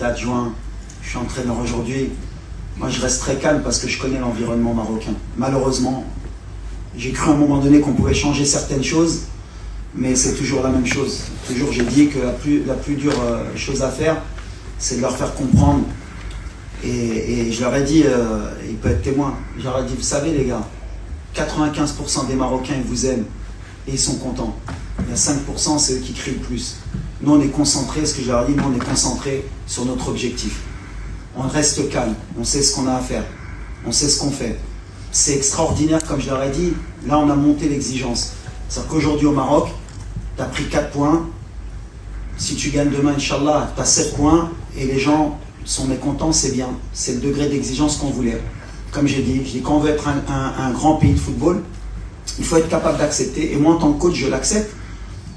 j'étais adjoint, je suis entraîneur aujourd'hui. Moi, je reste très calme parce que je connais l'environnement marocain. Malheureusement, j'ai cru à un moment donné qu'on pouvait changer certaines choses, mais c'est toujours la même chose. Toujours, j'ai dit que la plus dure chose à faire, c'est de leur faire comprendre. Et je leur ai dit, il peut être témoin, je leur ai dit, vous savez les gars, 95% des Marocains, ils vous aiment et ils sont contents. Il y a 5%, c'est eux qui crient le plus. Nous, on est concentrés, ce que je leur ai dit, nous, on est concentrés sur notre objectif. On reste calme, on sait ce qu'on a à faire, on sait ce qu'on fait. C'est extraordinaire, comme je leur ai dit, là, on a monté l'exigence. C'est-à-dire qu'aujourd'hui, au Maroc, tu as pris 4 points. Si tu gagnes demain, Inch'Allah, tu as 7 points et les gens sont mécontents, c'est bien. C'est le degré d'exigence qu'on voulait. Comme j'ai dit, quand on veut être un grand pays de football, il faut être capable d'accepter. Et moi, en tant que coach, je l'accepte.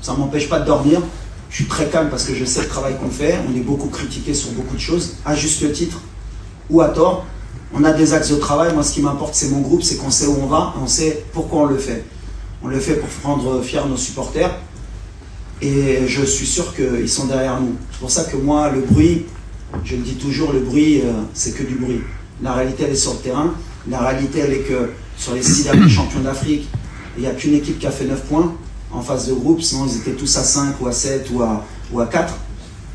Ça ne m'empêche pas de dormir. Je suis très calme parce que je sais le travail qu'on fait. On est beaucoup critiqué sur beaucoup de choses, à juste titre ou à tort. On a des axes de travail. Moi, ce qui m'importe, c'est mon groupe, c'est qu'on sait où on va, on sait pourquoi on le fait. On le fait pour rendre fiers nos supporters. Et je suis sûr qu'ils sont derrière nous. C'est pour ça que moi, le bruit, je le dis toujours, le bruit, c'est que du bruit. La réalité, elle est sur le terrain. La réalité, elle est que sur les 6 derniers champions d'Afrique, il n'y a qu'une équipe qui a fait 9 points en phase de groupe. Sinon, ils étaient tous à 5 ou à 7 ou à 4.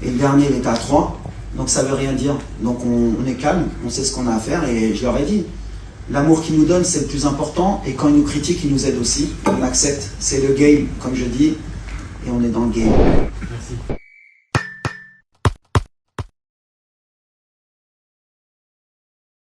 Et le dernier, il était à 3. Donc, ça ne veut rien dire. Donc, on est calme, on sait ce qu'on a à faire. Et je leur ai dit, l'amour qu'ils nous donnent, c'est le plus important. Et quand ils nous critiquent, ils nous aident aussi. On accepte. C'est le game, comme je dis. Et on est dans le game. Merci.